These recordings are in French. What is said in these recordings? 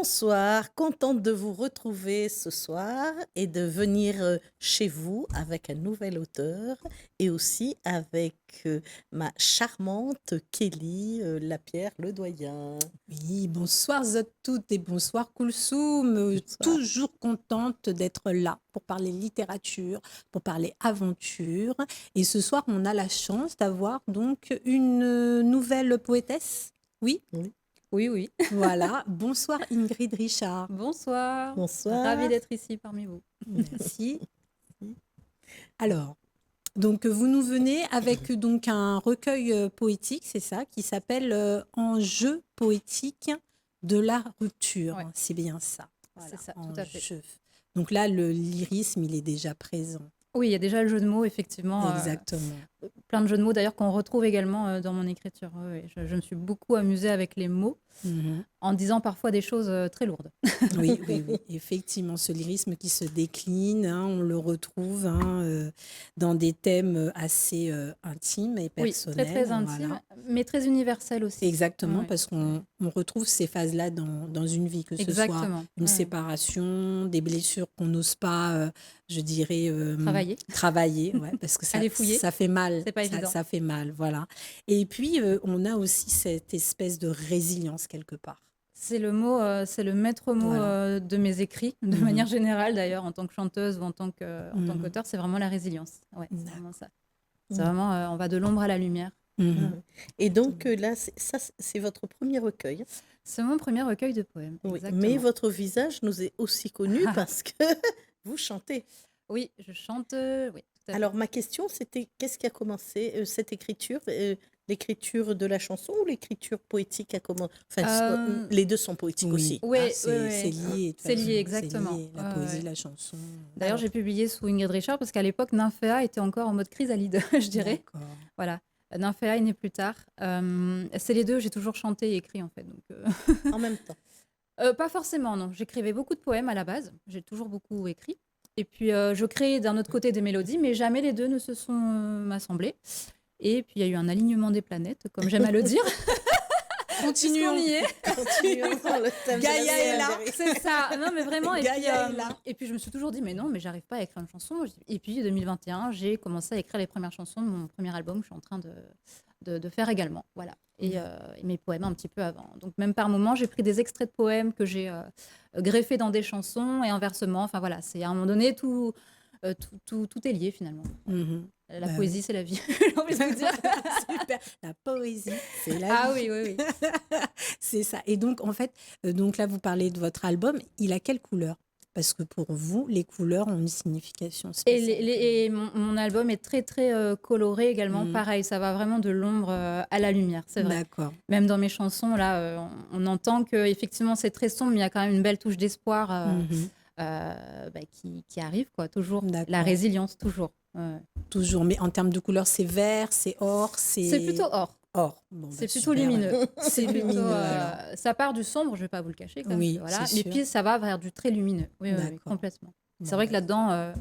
Bonsoir, contente de vous retrouver ce soir et de venir chez vous avec un nouvel auteur et aussi avec ma charmante Kelly Lapierre Ledoyen. Oui, bonsoir à toutes et bonsoir Koulsoum. Bonsoir. Toujours contente d'être là pour parler littérature, pour parler aventure. Et ce soir, on a la chance d'avoir donc une nouvelle poétesse. Oui, Oui. Oui, oui. voilà. Bonsoir Ingrid Richard. Bonsoir. Ravie Bonsoir. d'être ici parmi vous. Merci. Alors, donc vous nous venez avec donc un recueil poétique, c'est ça, qui s'appelle Enjeux poétiques de la rupture. Ouais. C'est bien ça. Voilà, C'est ça, tout à fait. enjeux. Donc là, le lyrisme, il est déjà présent. Oui, il y a déjà le jeu de mots, effectivement. Exactement. Plein de jeux de mots, d'ailleurs, qu'on retrouve également dans mon écriture. Oui, oui. Je me suis beaucoup amusée avec les mots, Mhm. en disant parfois des choses très lourdes. Oui, oui, oui. Effectivement, ce lyrisme qui se décline, hein, on le retrouve dans des thèmes assez intimes et Oui, personnels. très intime, Voilà. mais très universel aussi. Exactement, Ouais. parce qu'on retrouve ces phases-là dans une vie, que ce soit Exactement. une Ouais. séparation, des blessures qu'on n'ose pas, je dirais, Travailler. ouais, parce que Aller fouiller. ça fait mal. C'est pas évident. Ça fait mal, voilà. Et puis, on a aussi cette espèce de résilience quelque part. C'est le mot, c'est le maître mot Voilà. de mes écrits, de Mhm. manière générale d'ailleurs, en tant que chanteuse ou en tant Mhm. qu'auteur, c'est vraiment la résilience. Ouais, c'est D'accord. vraiment ça. C'est vraiment, on va de l'ombre à la lumière. Mhm. Et donc là, c'est votre premier recueil. C'est mon premier recueil de poèmes, Oui. exactement. Mais votre visage nous est aussi connu parce que vous chantez. Oui, je chante, oui, tout à fait. Alors ma question, c'était qu'est-ce qui a commencé cette écriture l'écriture de la chanson ou l'écriture poétique a commencé? Enfin, les deux sont poétiques aussi. Oui, Ouais, c'est ouais, ouais. lié. de toute C'est lié, façon, exactement. lié, la Ouais, poésie, ouais. la chanson. D'ailleurs, Alors. j'ai publié sous Ingrid Richard parce qu'à l'époque, Nymphéa était encore en mode chrysalide, je dirais. D'accord. Voilà. Nymphéa est née plus tard. C'est les deux, j'ai toujours chanté et écrit en fait. Donc, En même temps. pas forcément, non. J'écrivais beaucoup de poèmes à la base. J'ai toujours beaucoup écrit. Et puis, je créais d'un autre côté des mélodies, mais jamais les deux ne se sont assemblés. Et puis, il y a eu un alignement des planètes, comme j'aime à le dire. Continuons. Puisqu'on y est. Continuons dans le thème de la Gaïa est là. Saint-Valéry. C'est ça. Non, mais vraiment. Gaïa est là. Et puis, je me suis toujours dit, mais non, mais j'arrive pas à écrire une chanson. Et puis, 2021, j'ai commencé à écrire les premières chansons de mon premier album que je suis en train de faire également. Voilà. Et mes poèmes un petit peu avant. Donc, même par moments, j'ai pris des extraits de poèmes que j'ai greffés dans des chansons et inversement. Enfin, voilà. C'est à un moment donné, tout est lié finalement. Mhm. La Bah poésie, oui. c'est la vie. J'ai envie de vous dire. Super. La poésie, c'est la Ah vie. oui, oui, oui. C'est ça. Et donc, en fait, donc là, vous parlez de votre album. Il a quelle couleur? Parce que pour vous, les couleurs ont une signification spéciale. Et mon album est très, très coloré également. Mhm. Pareil, ça va vraiment de l'ombre à la lumière, c'est vrai. D'accord. Même dans mes chansons, là, on entend qu'effectivement, c'est très sombre, mais il y a quand même une belle touche d'espoir Mhm. qui arrive, quoi. Toujours. D'accord. La résilience, toujours. Ouais. Toujours. Mais en termes de couleurs, c'est vert, c'est or, C'est plutôt or. or. Bon, C'est bah, plutôt super. lumineux. C'est plutôt, lumineux, alors. ça part du sombre, je ne vais pas vous le cacher. Quand même, Oui, voilà. c'est Mais sûr. puis, ça va vers du très lumineux. Oui, oui, oui, D'accord. complètement. Bon, C'est vrai que là-dedans,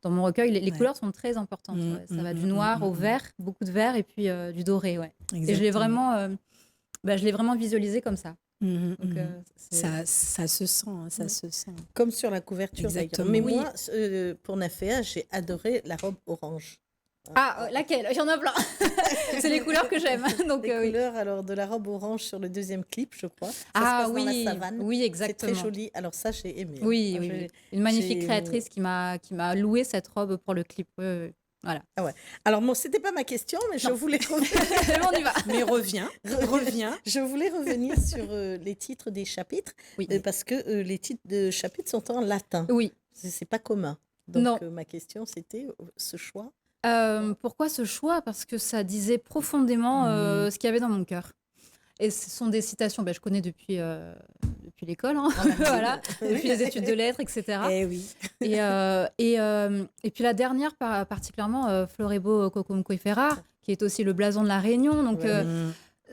dans mon recueil, les Ouais. couleurs sont très importantes. Ouais. Ça va du noir au vert, beaucoup de vert, et puis du doré. Ouais. Et je l'ai vraiment, visualisé comme ça. Mhm, Donc, mhm. Ça se sent, hein, ça se sent. Comme sur la couverture d'ailleurs. Exactement. Mais Oui. moi, pour Nymphéa, j'ai adoré la robe orange. Ah, laquelle? Il y en a plein. C'est les couleurs que j'aime. Donc, Les oui. couleurs alors de la robe orange sur le deuxième clip, je crois. Ça Ah se passe dans oui, la savane. oui, C'est exactement. très joli. Alors ça, j'ai aimé. Oui, Ah, oui, j'ai- oui. Une magnifique j'ai- créatrice qui m'a loué cette robe pour le clip. Oui, oui, oui. Voilà. Ah ouais. Alors bon, c'était pas ma question, mais je Non. voulais Mais on y va. Mais reviens. je voulais revenir sur les titres des chapitres Oui. parce que les titres de chapitres sont en latin. Oui. C'est pas commun. Donc Non. ma question, c'était ce choix. Pourquoi ce choix? Parce que ça disait profondément ce qu'il y avait dans mon cœur. Et ce sont des citations, je connais depuis l'école, hein. Voilà, depuis les études de lettres, etc. Eh oui. Et puis la dernière, particulièrement, Florebo Cocomco et Ferrar, qui est aussi le blason de la Réunion. Donc, Ouais.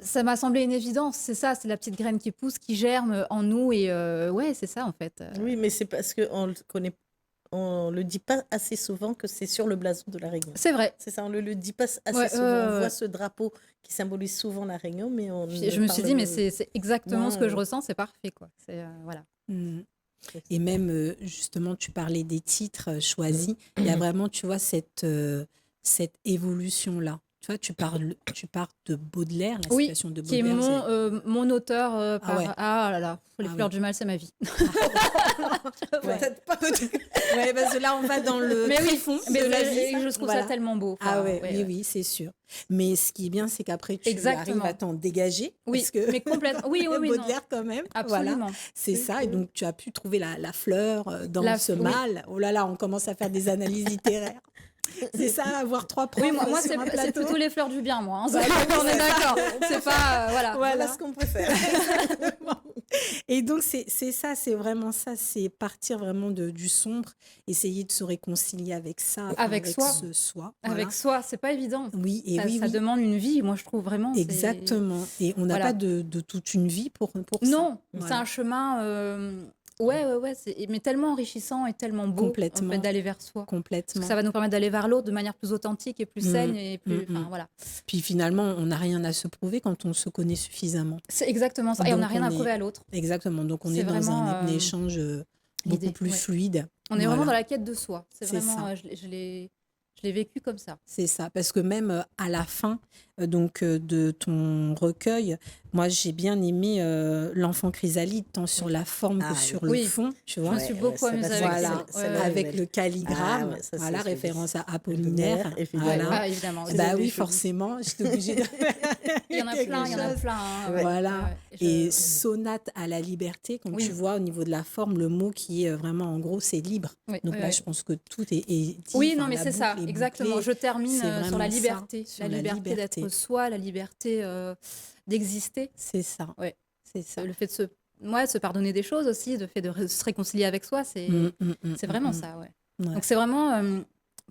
ça m'a semblé une évidence. C'est ça, c'est la petite graine qui pousse, qui germe en nous. Et ouais, c'est ça, en fait. Oui, mais c'est parce qu'on le connaît, on le dit pas assez souvent que c'est sur le blason de la Réunion. C'est vrai. C'est ça, on le dit pas assez Ouais, souvent. On ouais. voit ce drapeau qui symbolise souvent la Réunion, mais on. Puis je me suis dit, mais c'est exactement moins, ce que je ressens, c'est parfait, quoi. C'est, voilà. Mm. C'est Et ça. même, justement, tu parlais des titres choisis. Il y a vraiment, tu vois, cette évolution-là. Tu vois, tu pars de Baudelaire, la Oui, citation de qui est Baudelaire. mon auteur Ah ouais, Ah là là, les ah fleurs oui. du mal, c'est ma vie. Ouais. Peut-être pas. Ouais, parce que là, on va dans le Mais oui, tréfonds mais de la et vie. je trouve ça Voilà. tellement beau. Ah Enfin, ouais, ouais, oui, ouais. oui, c'est sûr. Mais ce qui est bien, c'est qu'après, tu arrives à Exactement. t'en dégager. Oui, Parce que mais complètement. Oui, oui, oui, non, Baudelaire, quand même. Voilà, absolument. c'est ça. Et donc, tu as pu trouver la fleur dans ce Oui, mal. Oh là là, on commence à faire des analyses littéraires. C'est ça, avoir 3 oui, profs moi sur un c'est plateau. plutôt les fleurs du bien, moi. Hein. Bah, On est c'est ça. d'accord. C'est pas. Voilà. Voilà Voilà. ce qu'on préfère. Et donc, c'est ça, c'est vraiment ça, c'est partir vraiment du sombre, essayer de se réconcilier avec ça, enfin, Avec avec soi. ce soi. Avec Voilà. soi, c'est pas évident. Oui, et oui, Ça oui, demande une vie, moi je trouve vraiment. exactement. Et on n'a pas Voilà. de toute une vie pour ça. Non, c'est Voilà. un chemin. Ouais, ouais, ouais. Mais tellement enrichissant et tellement beau en Complètement. fait, d'aller vers soi. Parce que Complètement. ça va nous permettre d'aller vers l'autre de manière plus authentique et plus saine et plus. Enfin, voilà. Puis finalement, on n'a rien à se prouver quand on se connaît suffisamment. C'est exactement ça. Et on n'a Donc, rien à prouver à l'autre. Exactement. Donc, on C'est est dans vraiment un échange beaucoup l'idée. plus Ouais. fluide. On est vraiment Voilà. dans la quête de soi. C'est C'est vraiment. ça. Je l'ai vécu comme ça. C'est ça, parce que même à la fin de ton recueil, moi j'ai bien aimé l'enfant chrysalide, tant sur la forme que Ah sur oui. le fond, tu Je vois. me suis beaucoup amusée avec Voilà, ça. celle-là, Ouais, avec ouais. le calligramme, Ah ouais, ça, voilà, c'est joli. référence à Apollinaire. Évidemment. Voilà. Ah, évidemment. C'est Bah joli, oui, joli. forcément, j'étais obligée de Il y en a quelque plein, il y en a chose. plein. Hein, Ouais. Voilà. ouais, ouais. Et sonate à la liberté, comme Oui. tu vois, au niveau de la forme, le mot qui est vraiment, en gros, c'est libre. Oui, Donc oui, là, oui. je pense que tout est dit. Oui, enfin, non, mais la c'est ça, boucle est exactement. bouclée. Je termine C'est sur vraiment la ça, liberté. sur La la liberté liberté. d'être soi, la liberté d'exister. C'est ça. Ouais. C'est ça. Le fait de se pardonner des choses aussi, le fait de se réconcilier avec soi, c'est vraiment ça. Ouais. Ouais. Donc c'est vraiment,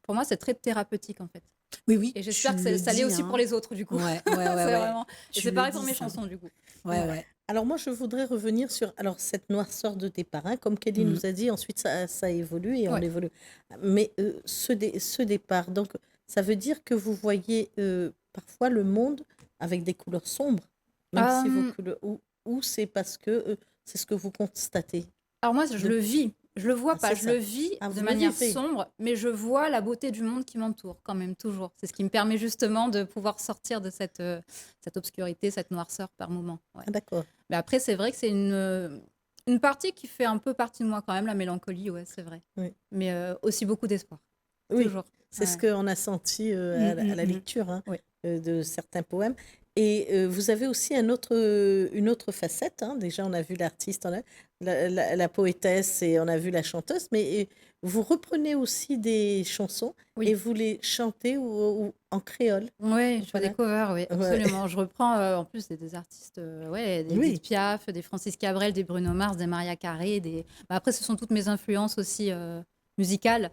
pour moi, c'est très thérapeutique en fait. Oui, oui. Et j'espère tu que le ça l'est dis, aussi hein. pour les autres du coup. Ouais, C'est ouais. vraiment. Et Tu c'est le pareil pour dis, mes ça. chansons du coup. Ouais, ouais. Alors moi, je voudrais revenir sur cette noirceur de départ. Hein. Comme Kelly nous a dit, ensuite ça évolue et on Ouais. évolue. Mais ce départ, donc ça veut dire que vous voyez parfois le monde avec des couleurs sombres, même si vos couleurs, ou c'est parce que c'est ce que vous constatez. Alors moi, je le vis. Je le vois Ah, pas, c'est je ça. le vis Ah, vous de le manière vivez. sombre, mais je vois la beauté du monde qui m'entoure quand même toujours. C'est ce qui me permet justement de pouvoir sortir de cette obscurité, cette noirceur par moment. Ouais. Ah, d'accord. Mais après, c'est vrai que c'est une partie qui fait un peu partie de moi quand même, la mélancolie, ouais, c'est vrai. Oui. Mais aussi beaucoup d'espoir. Oui, Toujours. c'est ce qu'on a senti à la lecture hein, Oui. de certains poèmes. Et vous avez aussi une autre facette. Hein. Déjà, on a vu l'artiste, on a la poétesse et on a vu la chanteuse. Mais vous reprenez aussi des chansons Oui. et vous les chantez ou en créole. Oui, je fais Voilà. des covers, oui, Ouais. absolument. Je reprends en plus des artistes, des Oui. Edith Piaf, des Francis Cabrel, des Bruno Mars, des Maria Carey. Bah, après, ce sont toutes mes influences aussi musicales.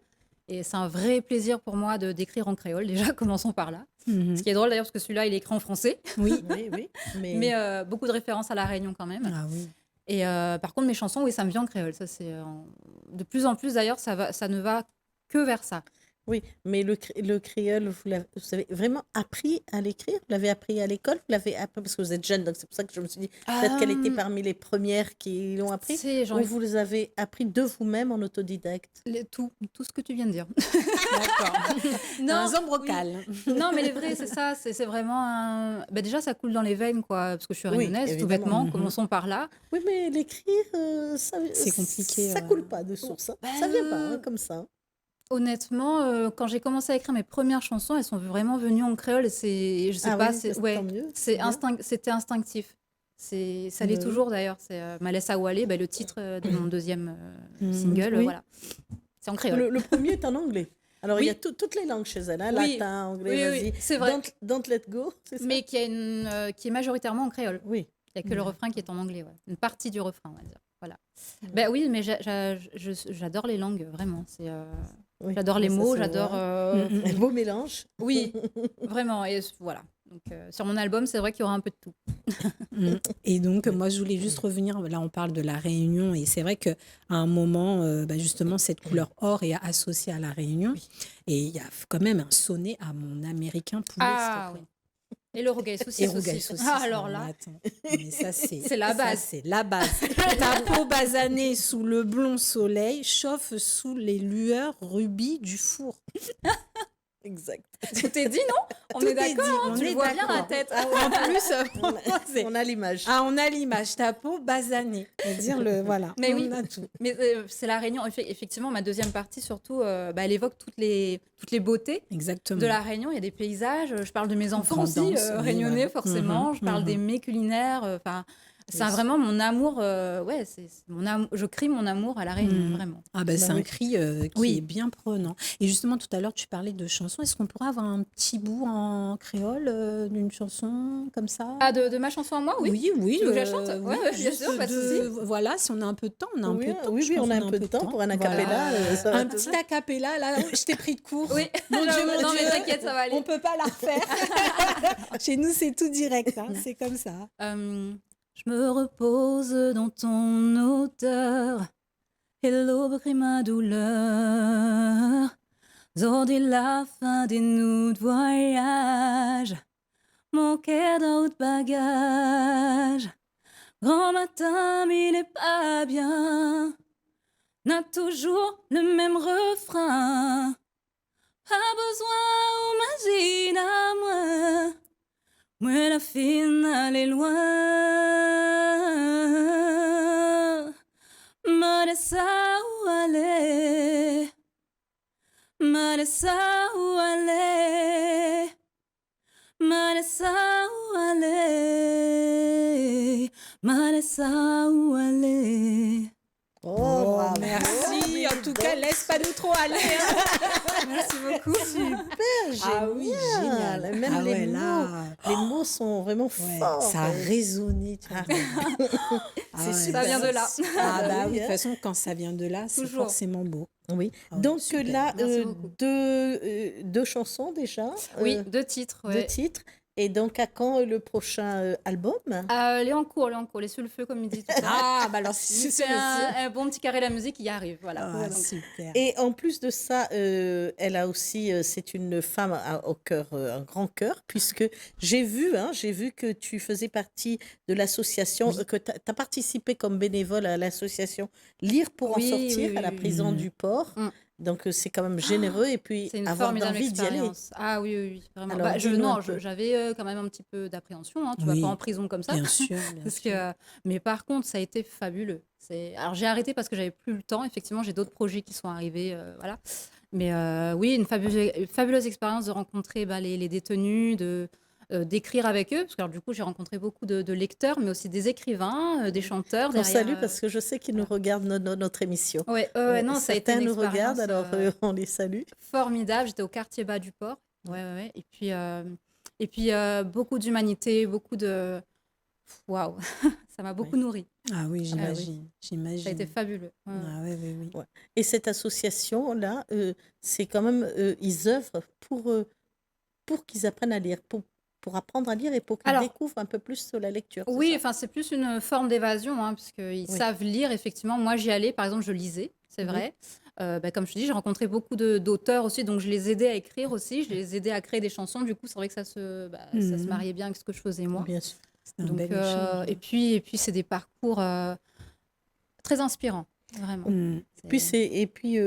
Et c'est un vrai plaisir pour moi d'écrire en créole. Déjà, commençons par là. Ce qui est drôle d'ailleurs, parce que celui-là, il est écrit en français. Oui. Oui. Mais beaucoup de références à La Réunion quand même. Ah oui. Et par contre, mes chansons, oui, ça me vient en créole. Ça, c'est de plus en plus d'ailleurs, ça ne va que vers ça. Oui, mais le créole, vous avez vraiment appris à l'écrire? Vous l'avez appris à l'école? Vous l'avez appris parce que vous êtes jeune, donc c'est pour ça que je me suis dit peut-être qu'elle était parmi les premières qui l'ont appris. Ou vous les avez appris de vous-même en autodidacte? Tout ce que tu viens de dire. D'accord. Non, Un zambrocal. oui. Non, mais les vrais, c'est ça. C'est vraiment bah, déjà, ça coule dans les veines, quoi. Parce que je suis Oui, réunionnaise, tout évidemment. bêtement. Commençons par là. Oui, mais l'écrire, C'est compliqué, Ça coule pas de source. Hein. Ça vient pas hein, comme ça. Honnêtement, quand j'ai commencé à écrire mes premières chansons, elles sont vraiment venues en créole. Et je sais pas, oui, ouais, tant mieux. c'était instinctif. Ça l'est toujours d'ailleurs. C'est Malessa Ouale, bah, le titre de mon deuxième single. Oui. Voilà. C'est en créole. Le premier est en anglais. Alors, Oui. il y a toutes les langues chez elle. Hein, Oui. latin, anglais, Oui, vas-y. oui, c'est vrai. Don't let go, c'est ça? Mais qui est majoritairement en créole. Oui. Il n'y a que le refrain qui est en anglais. Ouais. Une partie du refrain, on va dire. Voilà. Ben oui, mais j'adore les langues, vraiment. Oui. J'adore les Ça mots, se j'adore... voit. Un beau mélange. Oui, vraiment. Et voilà. Donc, sur mon album, c'est vrai qu'il y aura un peu de tout. Et donc, moi, je voulais juste revenir. Là, on parle de la Réunion. Et c'est vrai qu'à un moment, justement, cette couleur or est associée à la Réunion. Et il y a quand même un sonnet à mon américain pouliste. Ah oui. Et le rougail Et saucisse rougail aussi. saucisse. Ah, alors Non, là, mais attends. Mais ça, c'est la ça, base. c'est la base. Ta peau basanée sous le blond soleil chauffe sous les lueurs rubis du four. Exact. Tout est dit, non? On Tout est est d'accord, dit, hein, on tu est le vois bien la d'accord. tête. En plus, c'est- On a l'image. ah, on a l'image, ta peau basanée. C'est-à-dire voilà, Mais on oui. a tout. Mais c'est la Réunion. Effectivement, ma deuxième partie, surtout, elle évoque toutes les beautés Exactement. de la Réunion. Il y a des paysages. Je parle de mes enfants Grande aussi, danse, oui, réunionnais, voilà. forcément. Je parle des mets culinaires. Enfin, c'est Oui. vraiment mon amour. Ouais, c'est mon amour. Je crie mon amour à la Réunion, Mhm. vraiment. Ah ben, c'est oui. un cri qui Oui. est bien prenant. Et justement, tout à l'heure, tu parlais de chansons. Est-ce qu'on pourrait avoir un petit bout en créole d'une chanson comme ça? Ah, de ma chanson à moi, oui. Oui, Tu veux que je la chante? oui, Ouais, bien juste sûr, pas de souci. voilà, si on a un peu de temps, on a un Oui, peu de temps. oui, je oui, pense on a qu'on un peu de temps pour un acapella. Voilà. Ça va Un te- petit acapella, là, je t'ai pris de court. Oui, Mon Dieu, j'avoue, mon non, mais Dieu. t'inquiète, ça va aller. On peut pas la refaire. Chez nous, c'est tout direct, hein, c'est comme ça. Je me repose dans ton odeur et l'aube crie ma douleur. Zordi la fin des nous de voyage, mon cœur dans haut de bagage. Grand matin, mais il n'est pas bien, n'a toujours le même refrain. Pas besoin, imagine à moi. Moi la finale est loin. Marissa où aller? Marissa où aller? Marissa où aller? Marissa où aller? Oh, Oh, bravo. merci. En tout cas, laisse pas nous trop aller. Hein. Merci beaucoup. Super, Ah oui, génial. Même Ah les ouais, mots, là. les mots sont vraiment Ouais, forts. ça a résonné. tu vois. Ah ouais, Ça vient de là. Ah bah oui, de hein. toute façon, quand ça vient de là, c'est Toujours. forcément beau. Oui. Ah ouais, Donc super. là, Merci beaucoup. deux chansons déjà. Oui, euh, 2 titres. deux Ouais. titres. Et donc à quand le prochain album? Les en cours, les sous le feu, comme il dit tout à l'heure. Ah bah alors, C'est c'est un bon petit carré de la musique qui y arrive. Voilà. Ah, Donc, super. Et en plus de ça, elle a aussi, c'est une femme au cœur, un grand cœur, puisque j'ai vu que tu faisais partie de l'association, Oui. que tu as participé comme bénévole à l'association Lire pour en Oui, sortir oui, à la oui, oui. prison du port. Mm. Donc c'est quand même généreux et puis c'est une avoir formidable envie d'y aller. expérience. Ah oui, oui, oui, vraiment. Alors, dis-nous Non, un peu. j'avais quand même un petit peu d'appréhension. Hein. Tu Oui. vas pas en prison comme ça. Bien sûr, bien Parce sûr. que, mais par contre, ça a été fabuleux. Alors j'ai arrêté parce que j'avais plus le temps. Effectivement, j'ai d'autres projets qui sont arrivés. Voilà. Mais oui, une fabuleuse expérience de rencontrer les détenus, d'écrire avec eux. Parce que alors, du coup, j'ai rencontré beaucoup de lecteurs, mais aussi des écrivains, des chanteurs. On derrière, salue parce que je sais qu'ils nous regardent notre émission. Ouais, non, ça a été Certains une nous regardent, expérience alors on les salue. formidable. J'étais au quartier bas du port. Ouais. Et puis beaucoup d'humanité, beaucoup de... Waouh, ça m'a beaucoup nourri. Ah oui, Ah bah oui. j'imagine. Ça a J'imagine. été fabuleux. Ouais. Ah oui, oui, oui. Ouais. Et cette association-là, c'est quand même, ils œuvrent pour qu'ils apprennent à lire, pour apprendre à lire et pour qu'ils Alors, découvrent un peu plus sur la lecture. c'est Oui, ça enfin, c'est plus une forme d'évasion, hein, parce qu'ils Oui. savent lire, effectivement. Moi, j'y allais, par exemple, je lisais, c'est Mhm. vrai. Comme je te dis, j'ai rencontré beaucoup d'auteurs aussi, donc je les aidais à écrire aussi, je les aidais à créer des chansons. Du coup, c'est vrai que ça se Mhm. mariait bien avec ce que je faisais moi. Bien sûr. C'est un Donc, bel échange. et puis c'est des parcours très inspirants, vraiment. Mm. Et puis,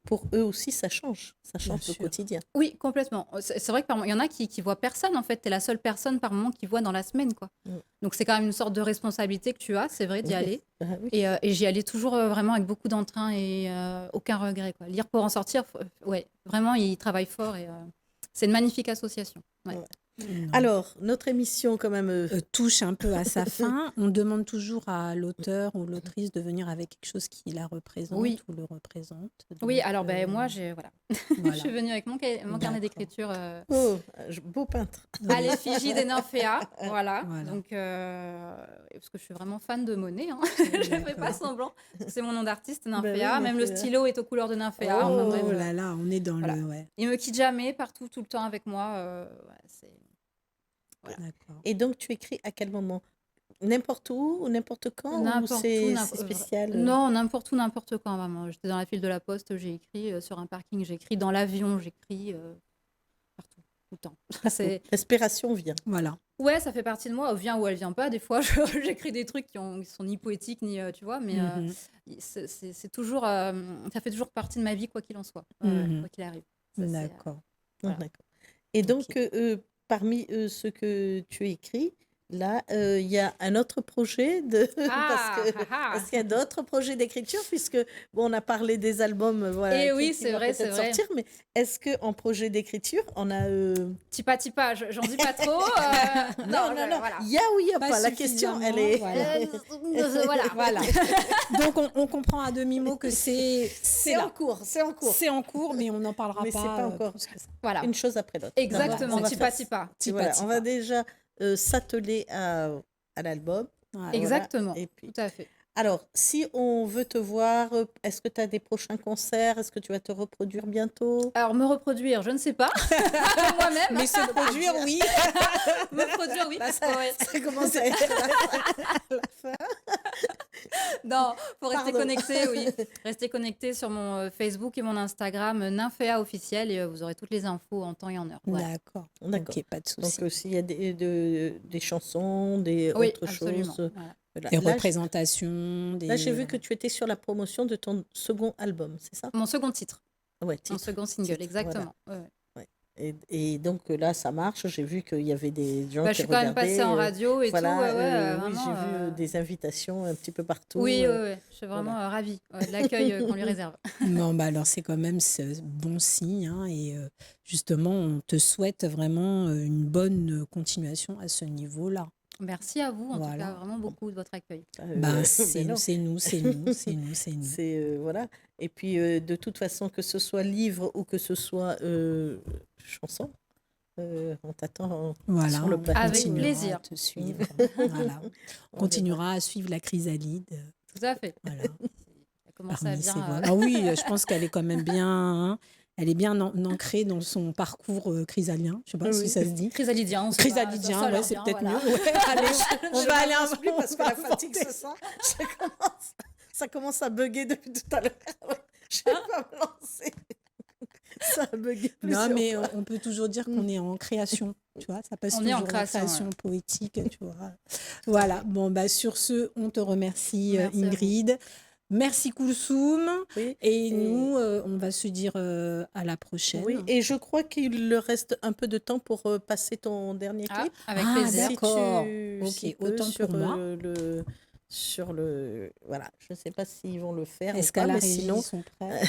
pour eux aussi, ça change le sûr. quotidien. Oui, complètement. C'est vrai que il y en a qui voient personne, en fait. Tu es la seule personne par moment qui voit dans la semaine, quoi. Mm. Donc, c'est quand même une sorte de responsabilité que tu as, c'est vrai, d'y Oui. aller. Ah oui. Et j'y allais toujours vraiment avec beaucoup d'entrain et aucun regret, quoi. Lire pour en sortir, ouais, vraiment, ils travaillent fort et c'est une magnifique association. Ouais. Ouais. Non. Alors, notre émission, quand même, Touche un peu à sa fin. On demande toujours à l'auteur ou l'autrice de venir avec quelque chose qui la représente Oui. ou le représente. Oui, Donc, alors moi, je voilà. suis venue avec mon carnet D'accord. d'écriture beau peintre. à l'effigie des nymphéas. Voilà. Voilà. Donc, parce que je suis vraiment fan de Monet. Hein. Je ne fais pas D'accord. semblant. C'est mon nom d'artiste, oui, nymphéa. Même le Nymphéa. stylo est aux couleurs de nymphéa. Oh. Enfin, bref, Oh là là, on est dans Voilà. le... Ouais, il me quitte jamais, partout, tout le temps avec moi. C'est... d'accord. Et donc, tu écris à quel moment? N'importe où ou n'importe quand? Ou N'importe où, c'est n'importe- spécial? Non, n'importe où, n'importe quand, vraiment. J'étais dans la file de la poste, j'ai écrit sur un parking, j'ai écrit dans l'avion, j'écris partout. le temps. C'est L'inspiration vient. Voilà. Ouais, ça fait partie de moi. Elle vient ou elle vient pas. Des fois, j'écris des trucs qui sont ni poétiques ni tu vois, mais Mhm. c'est toujours ça fait toujours partie de ma vie quoi qu'il en soit, Mhm. quoi qu'il arrive. Ça, c'est, D'accord. voilà. D'accord. Et donc, Ok. parmi ce que tu écris, là, il y a un autre projet de... Parce qu'il y a d'autres projets d'écriture, puisque bon, on a parlé des albums voilà, Et qui, oui, qui c'est vont vrai, c'est peut-être vrai. sortir, mais est-ce qu'en projet d'écriture, on a... Tipa, j'en dis pas trop. Non, non. Voilà. Il y a ou il n'y a Pas pas. La question, elle est... suffisamment, Voilà. Voilà. Donc, on comprend à demi-mot que c'est C'est en là. cours, c'est en cours. C'est en cours, mais on n'en parlera Mais pas. c'est pas encore plus que ça. Voilà. une chose après l'autre. Exactement, On va tipa, faire- tipa. Et voilà, Tipa. on va déjà s'atteler à l'album. Voilà. Exactement, Et puis, tout à fait. alors, si on veut te voir, est-ce que tu as des prochains concerts? Est-ce que tu vas te reproduire bientôt? Alors, me reproduire, je ne sais pas. Moi-même. Mais se produire, oui. Me produire, oui. Ouais. Ça commence à être la fin. Non, faut rester Pardon. connecté, oui. Restez connecté sur mon Facebook et mon Instagram, Nymphéa officiel, et vous aurez toutes les infos en temps et en heure. Voilà. D'accord. D'accord. Ok, pas de souci. Donc, s'il y a des chansons, des Oui, autres absolument. choses. Voilà. Voilà. Des Là, représentations. là, j'ai vu que tu étais sur la promotion de ton second album, c'est ça? Mon second titre, Ouais, mon titre. second single, Titre, exactement. Ouais. Et donc là, ça marche. J'ai vu qu'il y avait des gens Bah, qui je suis quand même regardaient. passée en radio et Voilà, tout. Ouais, oui, vraiment, j'ai vu des invitations un petit peu partout. Oui, je suis vraiment ravie de l'accueil qu'on lui réserve. Non, bah alors c'est quand même ce bon signe. Hein, et justement, on te souhaite vraiment une bonne continuation à ce niveau-là. Merci à vous, en tout Voilà. cas, vraiment beaucoup de votre accueil. Ben, Ben c'est non. nous. C'est voilà. Et puis de toute façon, que ce soit livre ou que ce soit chanson, on t'attend Voilà, sur le on plateau. Avec continuera plaisir. à te suivre. Voilà. On continuera à suivre la chrysalide. Tout à fait. Voilà. Ça commence à Parmi bien. ces voix. Ah oui, je pense qu'elle est quand même bien. Hein, elle est bien ancrée dans son parcours chrysalien. Je sais pas Oui, si oui. ça se dit. Chrysalidien, Chrysalidien, ça a ouais, l'air c'est bien, peut-être voilà. mieux. Ouais, allez, on va aller un plus parce que on la va fatigue inventer. se sent. Ça commence à bugger depuis tout à l'heure. Je vais pas me lancer. Ça a bugué Non, plusieurs mais fois. on peut toujours dire qu'on est en création, tu vois, ça passe On est toujours en en création, création poétique, tu vois. Voilà, bon, bah, sur ce, on te remercie, Merci à vous. Ingrid. Merci Koulsoum. Oui. Et nous, on va se dire à la prochaine. Oui, et je crois qu'il leur reste un peu de temps pour passer ton dernier Ah, clip. avec Ah, plaisir. d'accord. Ok, Si peu, autant sur pour moi. sur le voilà, je ne sais pas s'ils vont le faire Est-ce ou pas, qu'à la mais régie, sinon ils sont prêts?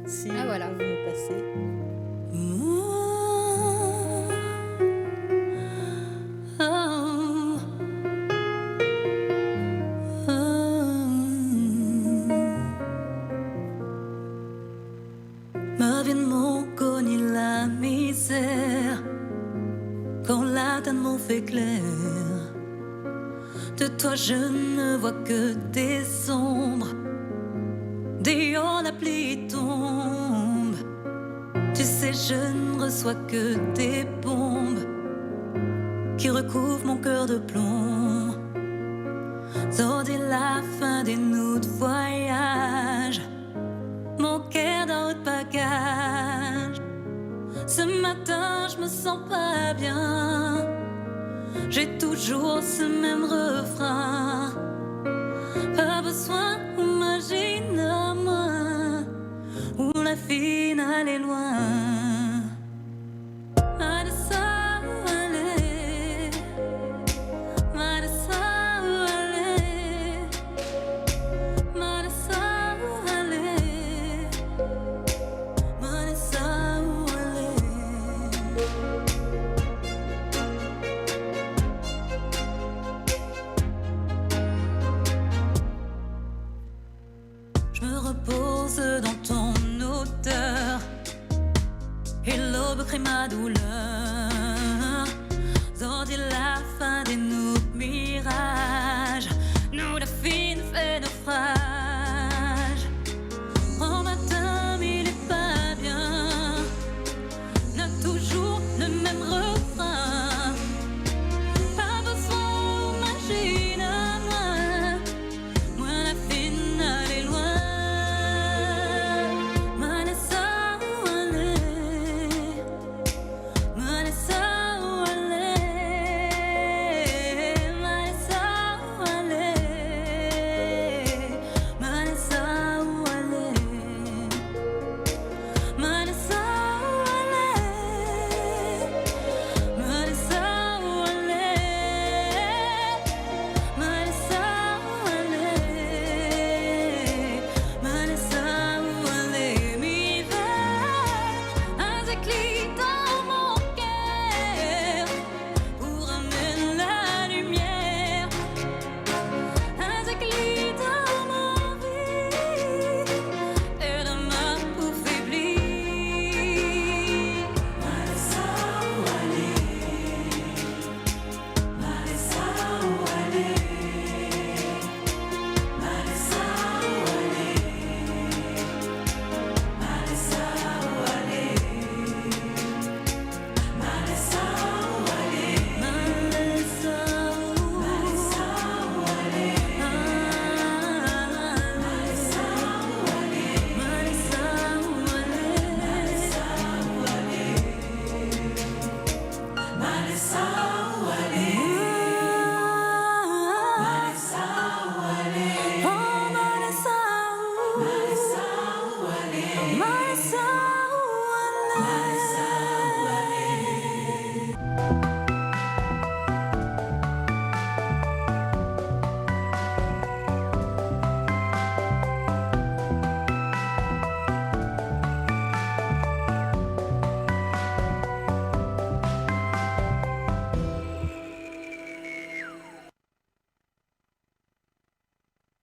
si Ah, voilà. vous nous passer. Ma vie m'ont connu la misère quand la donne m'en fait clair. De toi je ne vois que des ombres. Dehors la pluie tombe. Tu sais je ne reçois que des bombes qui recouvrent mon cœur de plomb. Tandis la fin des nous de voyage. Mon cœur dans haut bagage. Ce matin, je me sens pas bien. J'ai toujours ce même refrain. Pas besoin, imagine à moi, où la finale est loin. Mal de ça, allez. Mal de ça, allez. Mal de ça, allez. Mal de ça, allez. Je me repose dans ton odeur et l'aube crée ma douleur.